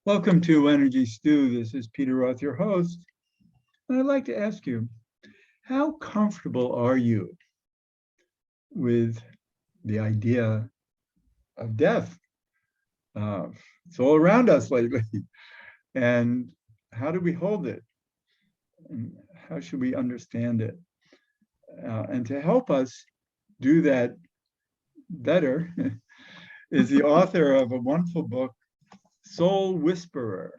Welcome to Energy Stew. This is Peter Roth, your host. And I'd like to ask you, how comfortable are you with the idea of death? It's all around us lately. And how do we hold it? And how should we understand it? And to help us do that better is the author of a wonderful book, Soul Whisperer.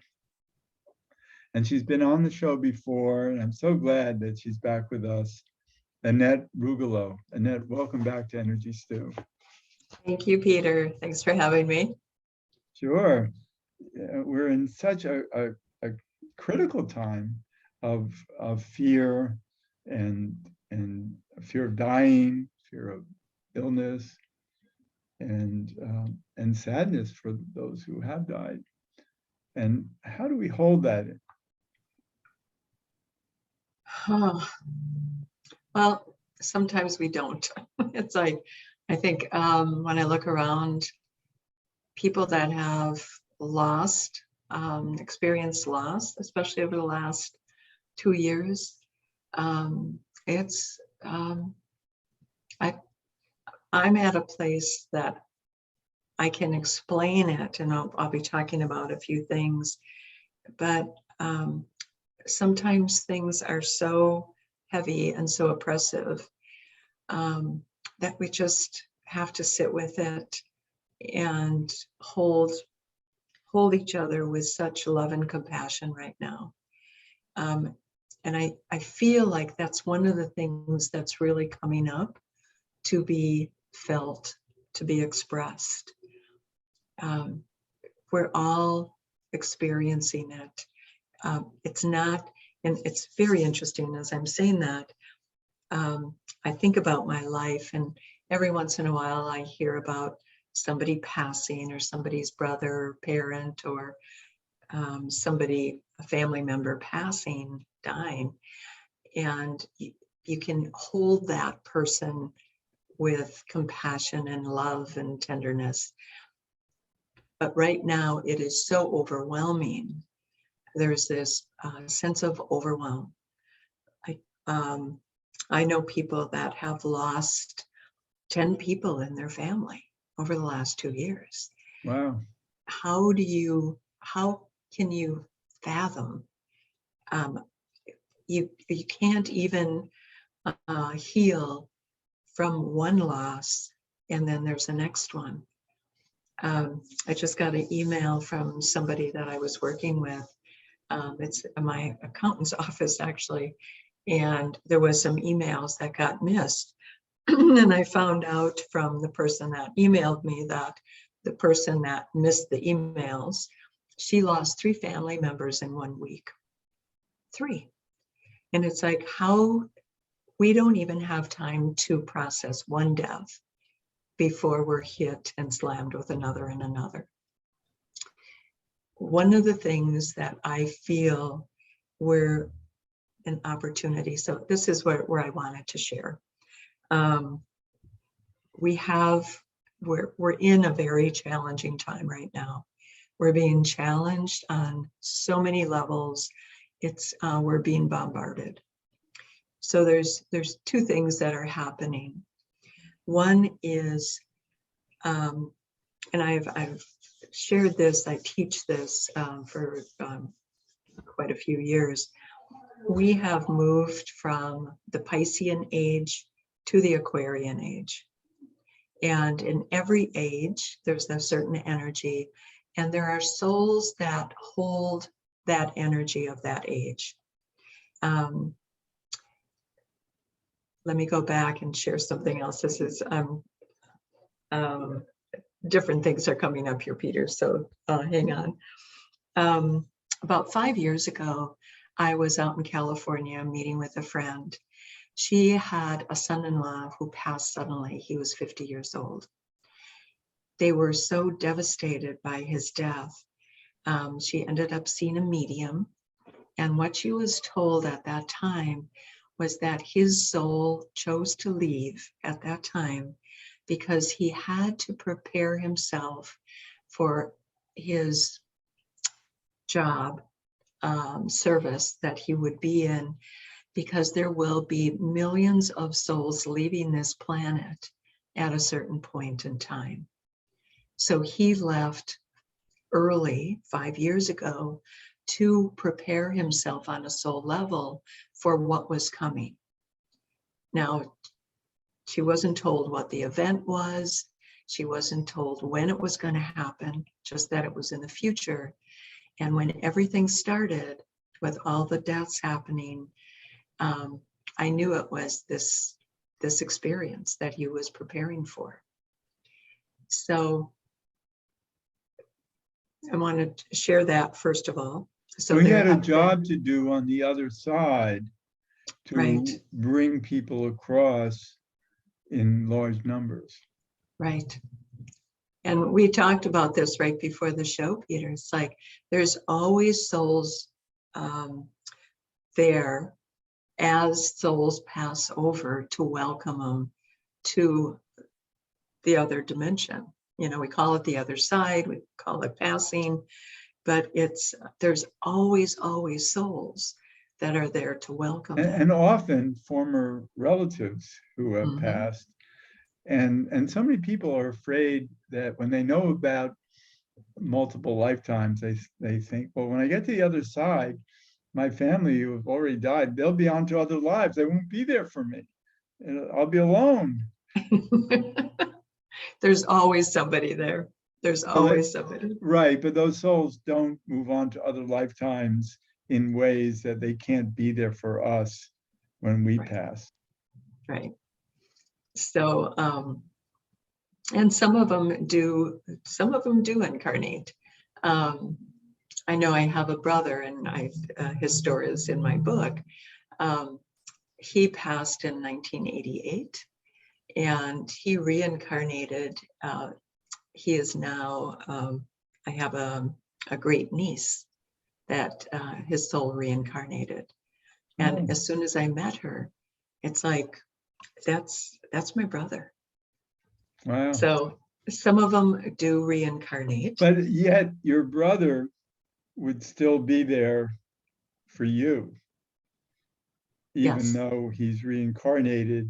And she's been on the show before, and I'm so glad that she's back with us. Annette Rugolo. Annette, welcome back to Energy Stew. Thank you, Peter. Thanks for having me. Sure. We're in such a critical time of fear and fear of dying, fear of illness, and sadness for those who have died. And how do we hold that? Well, sometimes we don't. It's like, I think when I look around, people that have lost, experienced loss, especially over the last 2 years, I'm at a place that I can explain it, and I'll be talking about a few things, but sometimes things are so heavy and so oppressive that we just have to sit with it and hold each other with such love and compassion right now. And I feel like that's one of the things that's really coming up to be felt, to be expressed. We're all experiencing it. It's not, and it's very interesting as I'm saying that, I think about my life, and every once in a while I hear about somebody passing, or somebody's brother or parent, or somebody, a family member passing, dying, and you can hold that person with compassion and love and tenderness. But right now it is so overwhelming. There's this sense of overwhelm. I know people that have lost 10 people in their family over the last 2 years. Wow. How can you fathom? You can't even heal from one loss, and then there's the next one. I just got an email from somebody that I was working with. It's my accountant's office, actually, and there was some emails that got missed. And I found out from the person that emailed me that the person that missed the emails, she lost 3 family members in 1 week. 3. And it's like, how we don't even have time to process one death before we're hit and slammed with another and another. One of the things that I feel we're an opportunity, so this is where I wanted to share. We're in a very challenging time right now. We're being challenged on so many levels. We're being bombarded. So there's 2 things that are happening. One is, and I've shared this, I teach this for quite a few years. We have moved from the Piscean age to the Aquarian age. And in every age, there's a certain energy, and there are souls that hold that energy of that age. Let me go back and share something else. This is different things are coming up here, Peter, so hang on. About 5 years ago, I was out in California meeting with a friend. She had a son-in-law who passed suddenly. He was 50 years old. They were so devastated by his death. She ended up seeing a medium, and what she was told at that time was that his soul chose to leave at that time because he had to prepare himself for his job, service that he would be in, because there will be millions of souls leaving this planet at a certain point in time. So he left early, 5 years ago, to prepare himself on a soul level for what was coming. Now, she wasn't told what the event was. She wasn't told when it was going to happen, just that it was in the future. And when everything started with all the deaths happening, I knew it was this experience that he was preparing for. So I wanted to share that first of all. So he had a job to do on the other side to Right. bring people across in large numbers. Right. And we talked about this right before the show, Peter. It's like there's always souls there as souls pass over to welcome them to the other dimension. You know, we call it the other side, we call it passing, but there's always souls that are there to welcome them. And often former relatives who have passed. And so many people are afraid that when they know about multiple lifetimes, they think, well, when I get to the other side, my family who have already died, they'll be on to other lives. They won't be there for me. I'll be alone. There's always somebody there. There's always somebody. Right, but those souls don't move on to other lifetimes in ways that they can't be there for us when we pass. Right. So, and some of them do incarnate. I know I have a brother, and his story is in my book. He passed in 1988, and he reincarnated. He is now, I have a great niece that his soul reincarnated. And as soon as I met her, it's like, that's my brother. Wow. So some of them do reincarnate. But yet your brother would still be there for you. Even though he's reincarnated,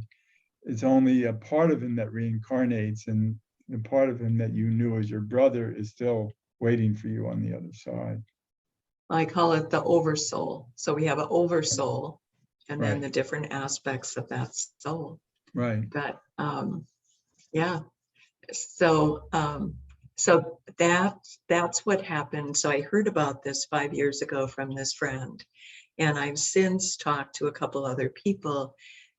it's only a part of him that reincarnates, and the part of him that you knew as your brother is still waiting for you on the other side. I call it the oversoul. So we have an oversoul, and then the different aspects of that soul. Right. But yeah. So that's what happened. So I heard about this 5 years ago from this friend, and I've since talked to a couple other people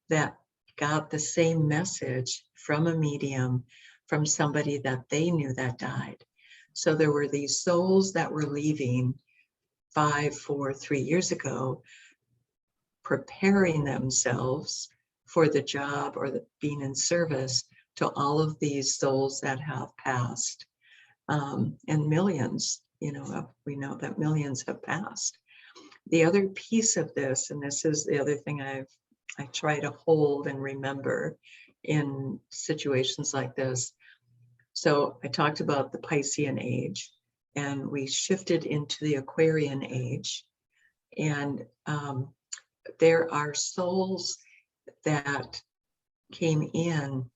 that got the same message from a medium, from somebody that they knew that died. So there were these souls that were leaving 5, 4, 3 years ago, preparing themselves for the job or being in service to all of these souls that have passed. And millions, we know that millions have passed. The other piece of this, and this is the other thing I try to hold and remember in situations like this. So I talked about the Piscean age, and we shifted into the Aquarian age. And there are souls that came in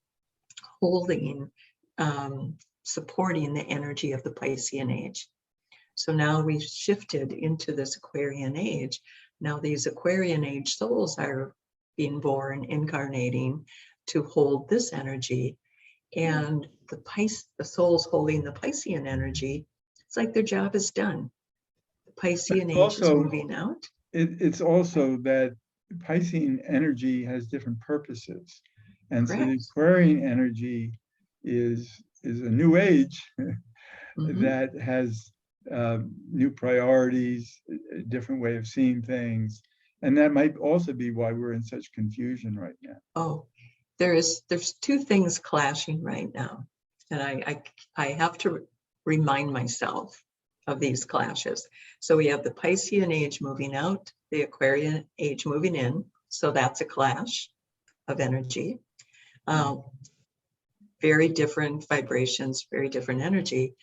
holding, supporting the energy of the Piscean age. So now we've shifted into this Aquarian age. Now these Aquarian age souls are being born, incarnating to hold this energy. And the souls holding the Piscean energy, it's like their job is done. The Piscean age is moving out. It's also that Piscean energy has different purposes. And so the Aquarian energy is a new age that has new priorities, a different way of seeing things. And that might also be why we're in such confusion right now. Oh, there's two things clashing right now. And I have to remind myself of these clashes. So we have the Piscean age moving out, the Aquarian age moving in. So that's a clash of energy. Very different vibrations, very different energy.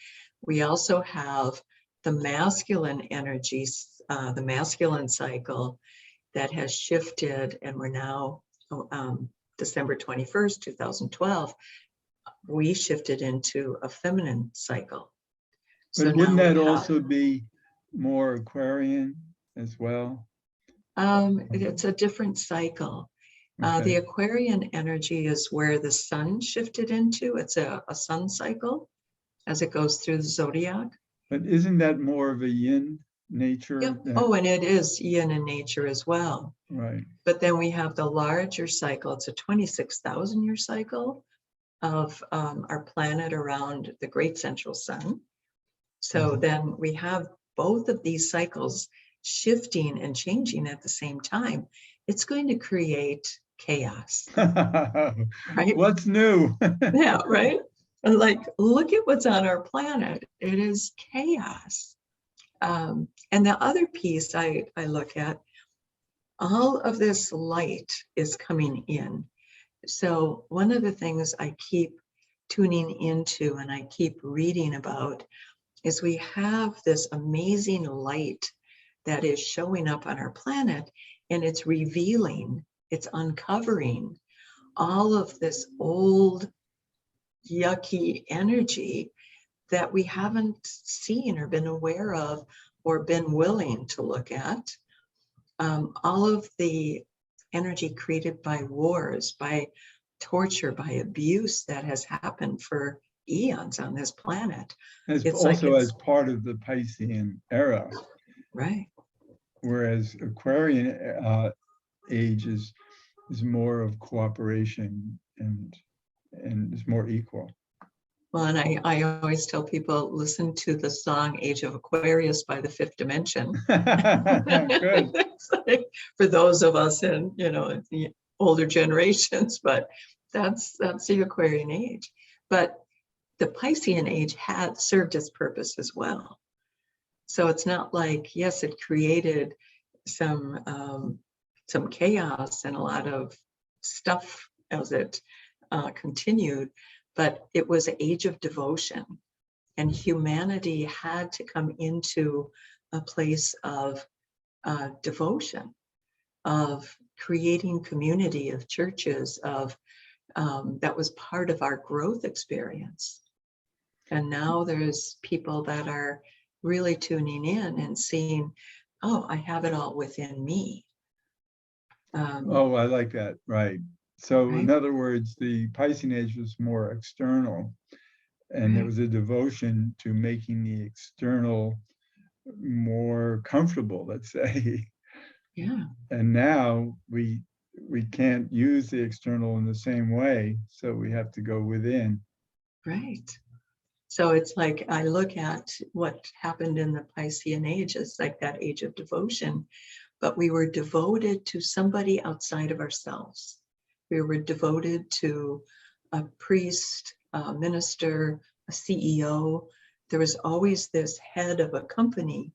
We also have the masculine energies, the masculine cycle that has shifted, and we're now December 21st, 2012, we shifted into a feminine cycle. So But wouldn't now that we have, also be more Aquarian as well? it's a different cycle. Okay. The Aquarian energy is where the sun shifted into. It's a sun cycle as it goes through the zodiac. But isn't that more of a yin nature? Yep. Oh, and it is yin in nature as well. Right. But then we have the larger cycle. It's a 26,000 year cycle of our planet around the great central sun. So then we have both of these cycles shifting and changing at the same time. It's going to create chaos, right? What's new? Yeah, right? And like, look at what's on our planet. It is chaos. And the other piece I look at, all of this light is coming in. So one of the things I keep tuning into and I keep reading about is we have this amazing light that is showing up on our planet, and it's revealing, it's uncovering all of this old yucky energy that we haven't seen or been aware of or been willing to look at. All of the energy created by wars, by torture, by abuse that has happened for eons on this planet. It's It's also like as part of the Piscean era, right. whereas Aquarian age is more of cooperation and is more equal. Well, and I always tell people, listen to the song Age of Aquarius by the Fifth Dimension. Good. Like, for those of us in, the older generations, but that's the Aquarian age. But the Piscean age had served its purpose as well. So it's not like, yes, it created some chaos and a lot of stuff as it continued, but it was an age of devotion, and humanity had to come into a place of devotion, of creating community, of churches, of that was part of our growth experience. And now there's people that are really tuning in and seeing, oh, I have it all within me. Oh, I like that. Right. So Right? in other words, the Piscean age was more external, and there Right. was a devotion to making the external more comfortable, let's say. Yeah. And now we can't use the external in the same way, so we have to go within. Right. So it's like I look at what happened in the Piscean age as like that age of devotion, but we were devoted to somebody outside of ourselves. We were devoted to a priest, a minister, a CEO. There was always this head of a company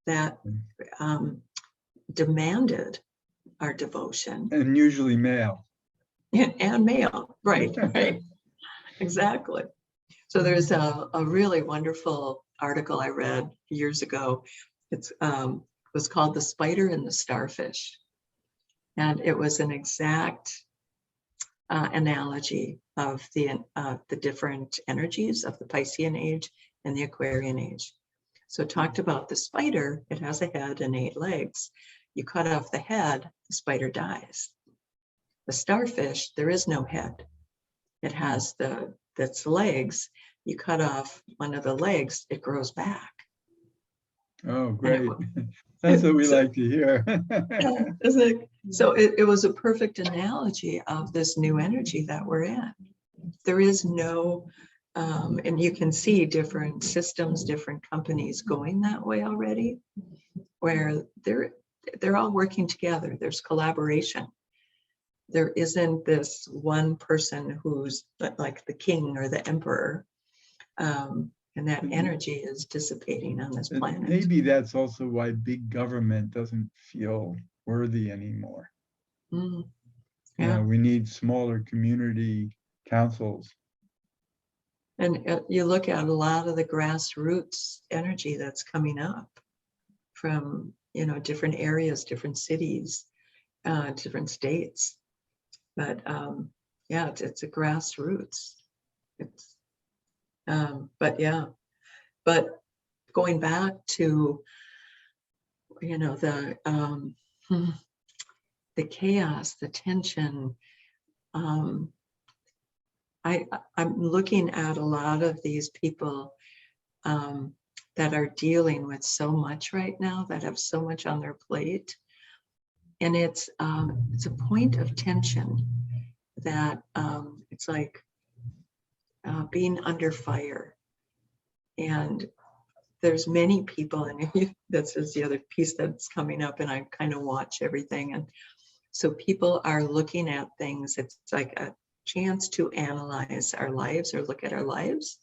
that demanded our devotion. And usually male. And male, right, right, exactly. So there's a really wonderful article I read years ago. It was called "The Spider and the Starfish," and it was an exact analogy of the different energies of the Piscean age and the Aquarian age. So it talked about the spider. It has a head and 8 legs. You cut off the head, the spider dies. The starfish, there is no head. It has its legs. You cut off one of the legs, it grows back. Oh, great. That's what we like to hear. Yeah, isn't it? So it was a perfect analogy of this new energy that we're in. There is no, and you can see different systems, different companies going that way already, where they're all working together. There's collaboration. There isn't this one person who's like the king or the emperor, and that energy is dissipating on this planet. Maybe that's also why big government doesn't feel worthy anymore. Mm, yeah. We need smaller community councils. And you look at a lot of the grassroots energy that's coming up from, different areas, different cities, different states. But yeah, it's a grassroots. It's but yeah, but going back to the chaos, the tension. I'm looking at a lot of these people that are dealing with so much right now, that have so much on their plate, and it's a point of tension that it's like being under fire, and there's many people, and this is the other piece that's coming up, and I kind of watch everything, and so people are looking at things. It's like a chance to analyze our lives or look at our lives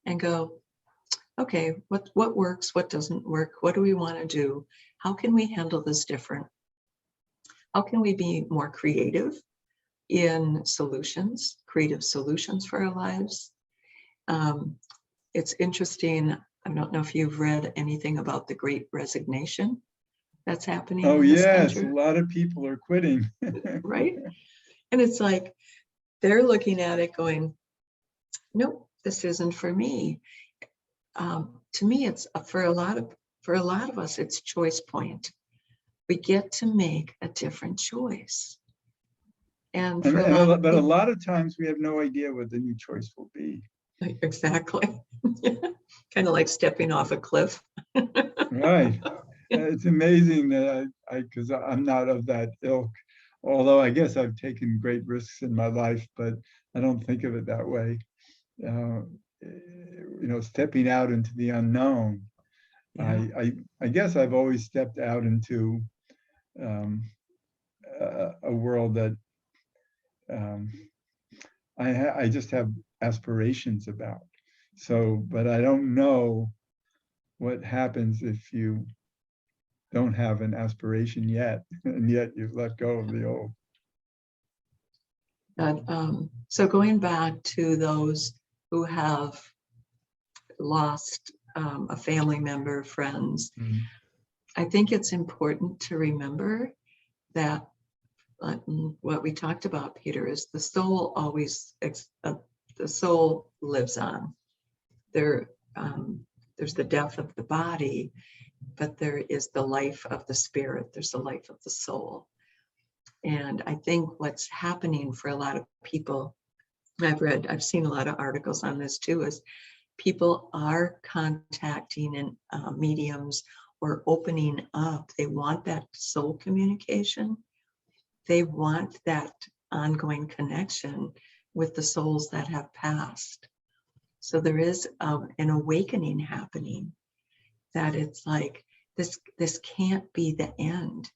and go, okay, what works, what doesn't work, what do we want to do, how can we handle this different, how can we be more creative in creative solutions for our lives. It's interesting, I don't know if you've read anything about the Great Resignation that's happening Oh in this yes, country. a lot of people are quitting. Right? And it's like they're looking at it going, nope, this isn't for me. To me, it's for a lot of us, it's choice point. We get to make a different choice. And for a lot of But a people, lot of times we have no idea what the new choice will be. exactly. Kind of like stepping off a cliff. Right. It's amazing that because I'm not of that ilk, although I guess I've taken great risks in my life, but I don't think of it that way. Stepping out into the unknown. Yeah. I guess I've always stepped out into a world that I just have aspirations about. So, but I don't know what happens if you don't have an aspiration yet, and yet you've let go of the old. But, so going back to those who have lost a family member, friends, I think it's important to remember that what we talked about, Peter, is the soul always, the soul lives on. There's the death of the body, but there is the life of the spirit. There's the life of the soul. And I think what's happening for a lot of people, I've seen a lot of articles on this too, is people are contacting and mediums or opening up. They want that soul communication. They want that ongoing connection with the souls that have passed. So there is an awakening happening, that it's like, this can't be the end.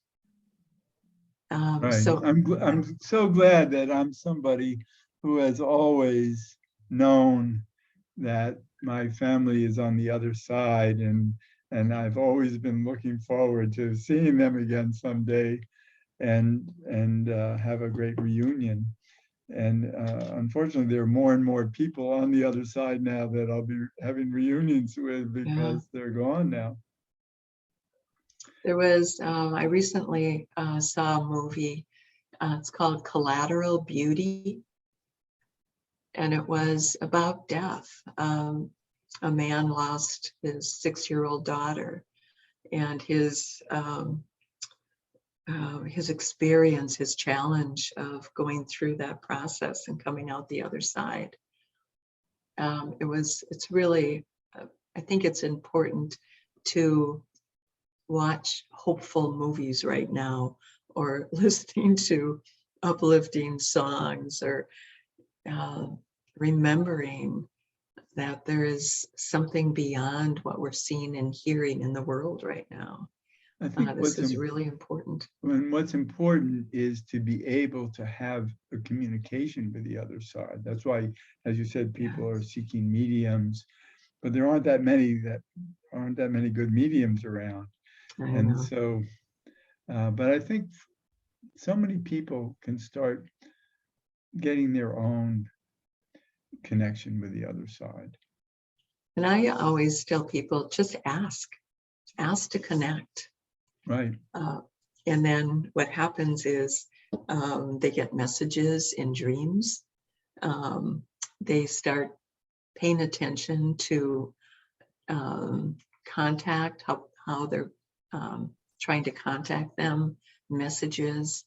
Right. So I'm so glad that I'm somebody who has always known that my family is on the other side, and I've always been looking forward to seeing them again someday, and have a great reunion. And unfortunately, there are more and more people on the other side now that I'll be having reunions with, because they're gone now. there was, I recently saw a movie, it's called Collateral Beauty, and it was about death. A man lost his 6-year-old daughter, and his experience, his challenge of going through that process and coming out the other side. It's really, I think it's important to watch hopeful movies right now, or listening to uplifting songs, or remembering that there is something beyond what we're seeing and hearing in the world right now. I think This is really important. what's important is to be able to have a communication with the other side. That's why, as you said, people are seeking mediums, but there aren't that many good mediums around. And so, but I think so many people can start getting their own connection with the other side. And I always tell people, just ask to connect. Right. And then what happens is they get messages in dreams. They start paying attention to contact, how they're trying to contact them, messages.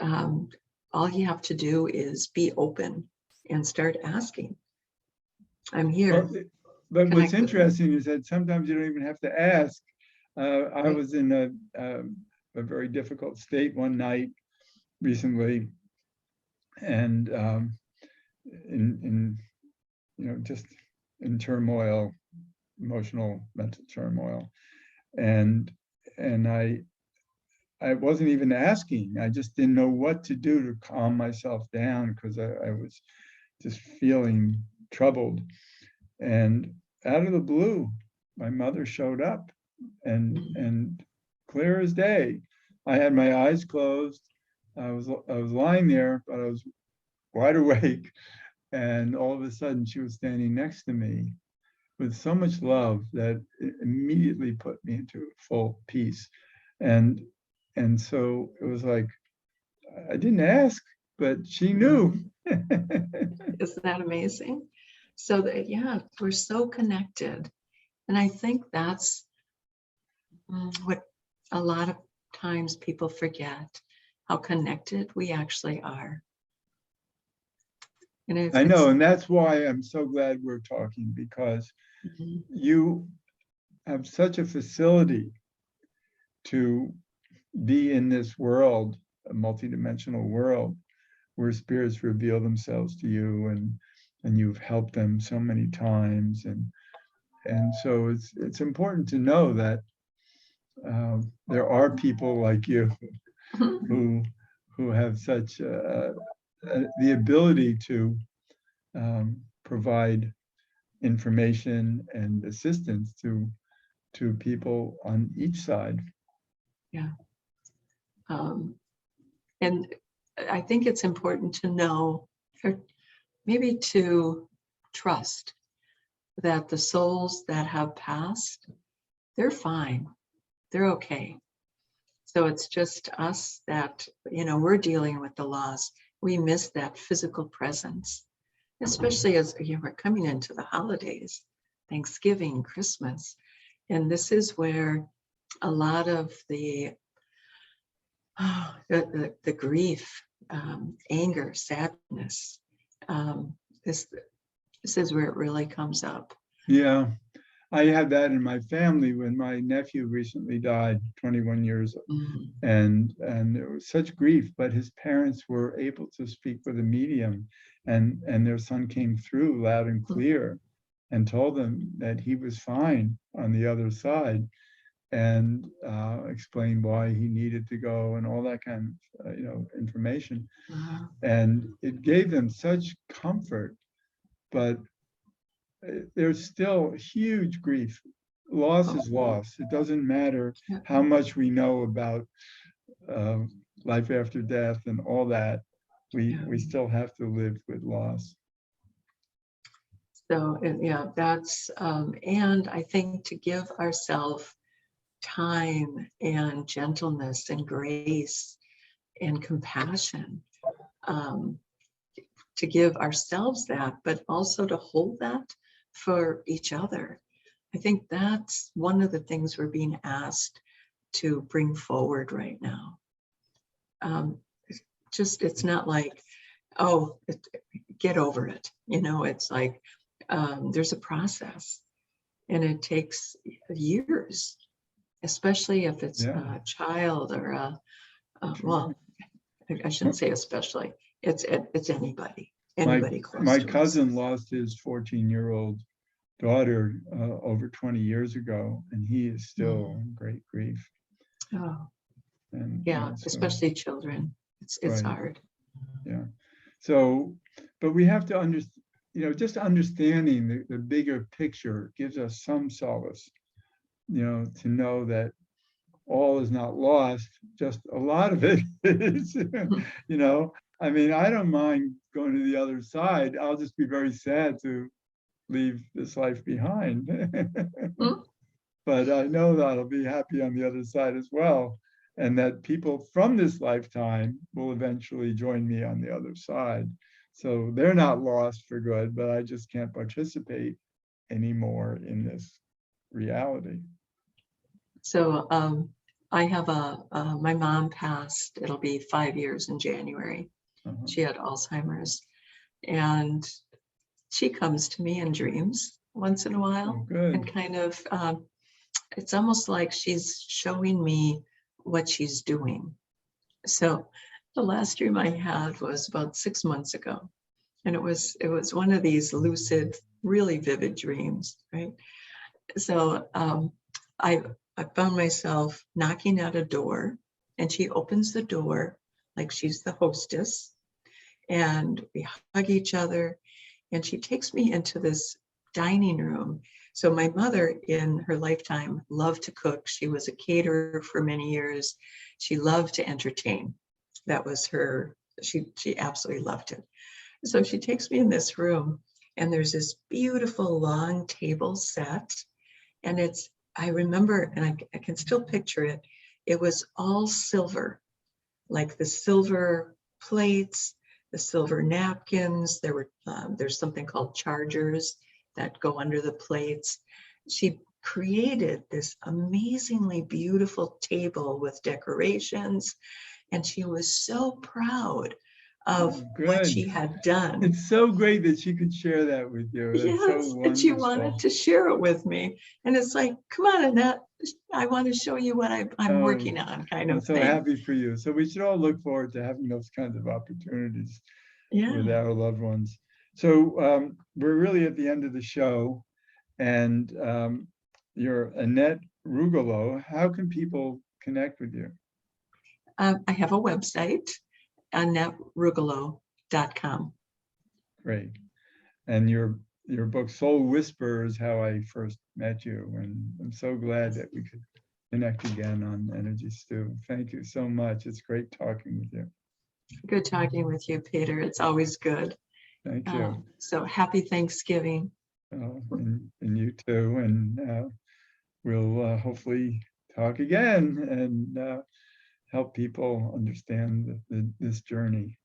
All you have to do is be open and start asking. I'm here. Well, but what's Connect with me. interesting is that sometimes you don't even have to ask. I Right. was in a very difficult state one night recently, and in just in turmoil, emotional, mental turmoil, and I wasn't even asking. I just didn't know what to do to calm myself down because I was just feeling troubled. And out of the blue, my mother showed up, and clear as day. I had my eyes closed. I was lying there, but I was wide awake. And all of a sudden, she was standing next to me with so much love that it immediately put me into full peace. And so it was like, I didn't ask, but she knew. Isn't that amazing? So that, yeah, we're so connected. And I think that's what a lot of times people forget, how connected we actually are. And I know, and that's why I'm so glad we're talking, because you have such a facility to be in this world, a multidimensional world, where spirits reveal themselves to you, and you've helped them so many times, and so it's important to know that there are people like you who have such the ability to provide information and assistance to people on each side. Yeah. And I think it's important to know, or maybe to trust, that the souls that have passed, they're fine. They're okay. So it's just us that, we're dealing with the loss. We miss that physical presence, especially as we're coming into the holidays, Thanksgiving, Christmas. And this is where a lot of the grief, anger, sadness, this is where it really comes up. Yeah, I had that in my family when my nephew recently died, 21 years old. And there was such grief, but his parents were able to speak with a medium, and their son came through loud and clear and told them that he was fine on the other side, and explained why he needed to go and all that kind of information. And it gave them such comfort, but there's still huge grief. Loss is loss. It doesn't matter how much we know about life after death and all that. We still have to live with loss. So yeah, that's and I think to give ourselves time and gentleness and grace and compassion, to give ourselves that, but also to hold that for each other. I think that's one of the things we're being asked to bring forward right now. It's not like, oh, get over it. It's like there's a process, and it takes years, especially if it's a child or well, I shouldn't say especially. It's anybody. Anybody close my to cousin us. lost his 14-year-old daughter over 20 years ago, and he is still in great grief. Oh, and yeah, so, especially children. It's right. hard. Yeah. So, but we have to understand, just understanding the bigger picture gives us some solace, to know that all is not lost, just a lot of it is, I mean, I don't mind going to the other side. I'll just be very sad to leave this life behind. Hmm? But I know that I'll be happy on the other side as well. And that people from this lifetime will eventually join me on the other side. So they're not lost for good, but I just can't participate anymore in this reality. So I have my mom passed, it'll be 5 years in January. Uh-huh. She had Alzheimer's, and she comes to me in dreams once in a Oh, while, good. and kind of, it's almost like she's showing me what she's doing. So the last dream I had was about 6 months ago, and it was one of these lucid, really vivid dreams, right? So I found myself knocking at a door, and she opens the door like she's the hostess, and we hug each other, and she takes me into this dining room. So my mother in her lifetime loved to cook. She was a caterer for many years. She loved to entertain. That was her, she absolutely loved it. So she takes me in this room, and there's this beautiful long table set, and I remember, and I can still picture it, it was all silver, like the silver plates, the silver napkins. There's something called chargers that go under the plates. She created this amazingly beautiful table with decorations, and she was so proud of Oh, what good. she had done. It's so great that she could share that with you. That's so Yes, and she wanted wonderful. to share it with me. And it's like, come on, Annette, I want to show you what I'm Oh, working on, kind I'm of so thing. happy for you. So we should all look forward to having those kinds of opportunities with Yeah. our loved ones. So we're really at the end of the show, and you're Annette Rugolo. How can people connect with you? I have a website, AnnetteRugolo.com. Great. And your book Soul Whisper is how I first met you, and I'm so glad that we could connect again on Energy Stew. Thank you so much. It's great talking with you. Good talking with you, Peter. It's always good. Thank you. So happy Thanksgiving. And you too. And we'll hopefully talk again and help people understand this journey.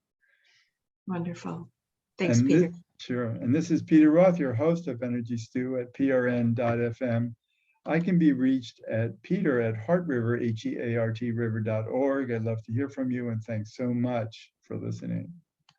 Wonderful. Thanks, And Peter. sure. And this is Peter Roth, your host of Energy Stew at prn.fm. I can be reached at peter@heartriver, HEART river.org. I'd love to hear from you, and thanks so much for listening.